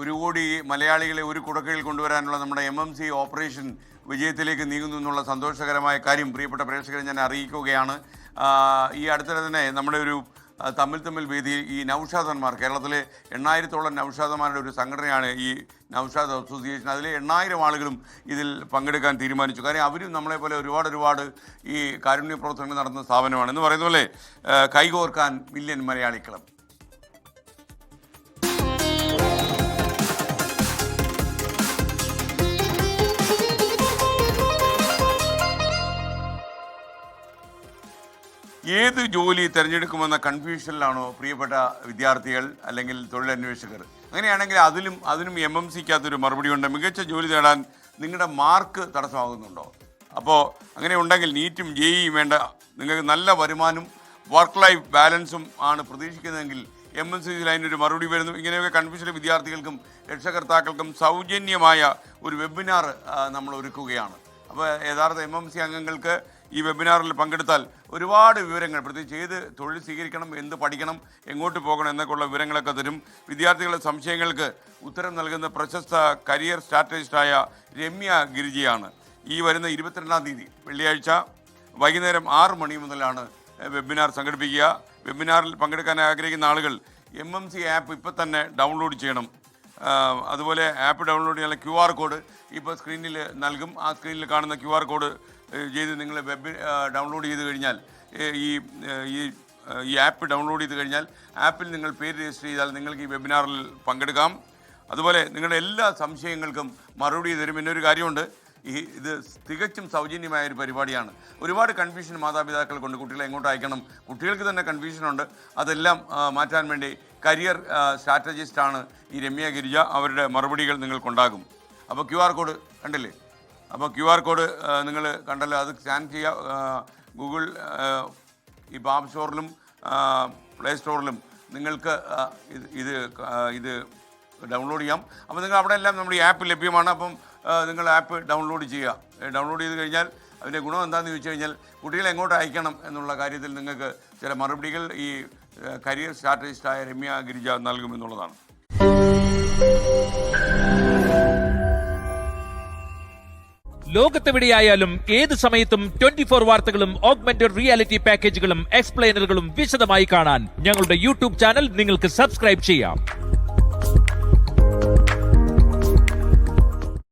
1 കോടി മലയാളികളെ ഒരു കുടക്കീഴിൽ കൊണ്ടുവരാനുള്ള നമ്മുടെ MMC ഓപ്പറേഷൻ വിജയത്തിലേക്ക് നീങ്ങുന്നു എന്നുള്ള സന്തോഷകരമായ കാര്യം പ്രിയപ്പെട്ട പ്രേക്ഷകരെ ഞാൻ അറിയിക്കുകയാണ്. ഈ അടുത്തിടെ തന്നെ നമ്മുടെ ഒരു തമ്മിൽ വേദി ഈ നൗഷാദന്മാർ, കേരളത്തിലെ 8000-ഓളം നൗഷാദന്മാരുടെ ഒരു സംഘടനയാണ് ഈ നൗഷാദ് അസോസിയേഷൻ. അതിൽ 8000 ആളുകളും ഇതിൽ പങ്കെടുക്കാൻ തീരുമാനിച്ചു. കാര്യം അവരും നമ്മളെപ്പോലെ ഒരുപാട് ഈ കാരുണ്യ പ്രവർത്തനങ്ങൾ നടത്തുന്ന സ്ഥാപനമാണ്. എന്ന് പറയുന്ന പോലെ കൈകോർക്കാൻ മില്യൺ മലയാളി ക്ലബ്. ഏത് ജോലി തിരഞ്ഞെടുക്കുമെന്ന കൺഫ്യൂഷനിലാണോ പ്രിയപ്പെട്ട വിദ്യാർത്ഥികൾ അല്ലെങ്കിൽ തൊഴിലന്വേഷകർ? അങ്ങനെയാണെങ്കിൽ അതിനും MMCക്കകത്തൊരു മറുപടിയുണ്ട്. മികച്ച ജോലി നേടാൻ നിങ്ങളുടെ മാർക്ക് തടസ്സമാകുന്നുണ്ടോ? അപ്പോൾ അങ്ങനെ ഉണ്ടെങ്കിൽ നീറ്റും JEEയും വേണ്ട. നിങ്ങൾക്ക് നല്ല വരുമാനം, വർക്ക് ലൈഫ് ബാലൻസും ആണ് പ്രതീക്ഷിക്കുന്നതെങ്കിൽ MMCയിൽ അതിനൊരു മറുപടി വരുന്നു. ഇങ്ങനെയൊക്കെ കൺഫ്യൂഷനിലെ വിദ്യാർത്ഥികൾക്കും രക്ഷകർത്താക്കൾക്കും സൗജന്യമായ ഒരു വെബിനാർ നമ്മൾ ഒരുക്കുകയാണ്. അപ്പോൾ യഥാർത്ഥ MMC അംഗങ്ങൾക്ക് ഈ വെബിനാറിൽ പങ്കെടുത്താൽ ഒരുപാട് വിവരങ്ങൾ, പ്രത്യേകിച്ച് ഏത് തൊഴിൽ സ്വീകരിക്കണം, എന്ത് പഠിക്കണം, എങ്ങോട്ട് പോകണം എന്നൊക്കെയുള്ള വിവരങ്ങളൊക്കെ തരും. വിദ്യാർത്ഥികളുടെ സംശയങ്ങൾക്ക് ഉത്തരം നൽകുന്ന പ്രശസ്ത കരിയർ സ്ട്രാറ്റജിസ്റ്റായ രമ്യ ഗിരിജയാണ്. ഈ വരുന്ന 22-ാം തീയതി വെള്ളിയാഴ്ച വൈകുന്നേരം 6 മണി മുതലാണ് വെബിനാർ സംഘടിപ്പിക്കുക. വെബിനാറിൽ പങ്കെടുക്കാൻ ആഗ്രഹിക്കുന്ന ആളുകൾ MMC ആപ്പ് ഇപ്പോൾ തന്നെ ഡൗൺലോഡ് ചെയ്യണം. അതുപോലെ ആപ്പ് ഡൗൺലോഡ് ചെയ്യാനുള്ള QR കോഡ് ഇപ്പോൾ സ്ക്രീനിൽ നൽകും. ആ സ്ക്രീനിൽ കാണുന്ന QR കോഡ് ചെയ്ത് നിങ്ങൾ ഡൗൺലോഡ് ചെയ്ത് കഴിഞ്ഞാൽ ഈ ആപ്പ് ഡൗൺലോഡ് ചെയ്ത് കഴിഞ്ഞാൽ ആപ്പിൽ നിങ്ങൾ പേര് രജിസ്റ്റർ ചെയ്താൽ നിങ്ങൾക്ക് ഈ വെബിനാറിൽ പങ്കെടുക്കാം. അതുപോലെ നിങ്ങളുടെ എല്ലാ സംശയങ്ങൾക്കും മറുപടി തരും. പിന്നൊരു കാര്യമുണ്ട്, ഇത് തികച്ചും സൗജന്യമായൊരു പരിപാടിയാണ്. ഒരുപാട് കൺഫ്യൂഷൻ മാതാപിതാക്കൾ കൊണ്ട് കുട്ടികളെ എങ്ങോട്ട് അയക്കണം, കുട്ടികൾക്ക് തന്നെ കൺഫ്യൂഷനുണ്ട്. അതെല്ലാം മാറ്റാൻ വേണ്ടി കരിയർ സ്ട്രാറ്റജിസ്റ്റാണ് ഈ രമ്യ ഗിരിജ. അവരുടെ മറുപടികൾ നിങ്ങൾക്കുണ്ടാകും. അപ്പോൾ QR കോഡ് കണ്ടില്ലേ? അപ്പോൾ QR കോഡ് നിങ്ങൾ കണ്ടല്ലോ, അത് സ്കാൻ ചെയ്യുക. ഗൂഗിൾ ഇപ്പോൾ ആപ്പ് സ്റ്റോറിലും പ്ലേ സ്റ്റോറിലും നിങ്ങൾക്ക് ഇത് ഡൗൺലോഡ് ചെയ്യാം. അപ്പോൾ നിങ്ങൾ അവിടെ എല്ലാം നമ്മുടെ ഈ ആപ്പ് ലഭ്യമാണ്. അപ്പം നിങ്ങൾ ആപ്പ് ഡൗൺലോഡ് ചെയ്യുക. ഡൗൺലോഡ് ചെയ്ത് കഴിഞ്ഞാൽ അതിൻ്റെ ഗുണം എന്താണെന്ന് ചോദിച്ചു കഴിഞ്ഞാൽ കുട്ടികളെ എങ്ങോട്ട് അയക്കണം എന്നുള്ള കാര്യത്തിൽ നിങ്ങൾക്ക് ചില മറുപടികൾ ഈ കരിയർ സ്ട്രാറ്റജിസ്റ്റായ രമ്യ ഗിരിജ നൽകുമെന്നുള്ളതാണ്. ലോകത്തെവിടെയായാലും ഏത് സമയത്തും 24 വാർത്തകളും ഓഗ്മെന്റഡ് റിയാലിറ്റി പാക്കേജുകളും എക്സ്പ്ലെയിനറുകളും വിശദമായി കാണാൻ ഞങ്ങളുടെ YouTube ചാനൽ നിങ്ങൾക്ക് സബ്സ്ക്രൈബ് ചെയ്യാം.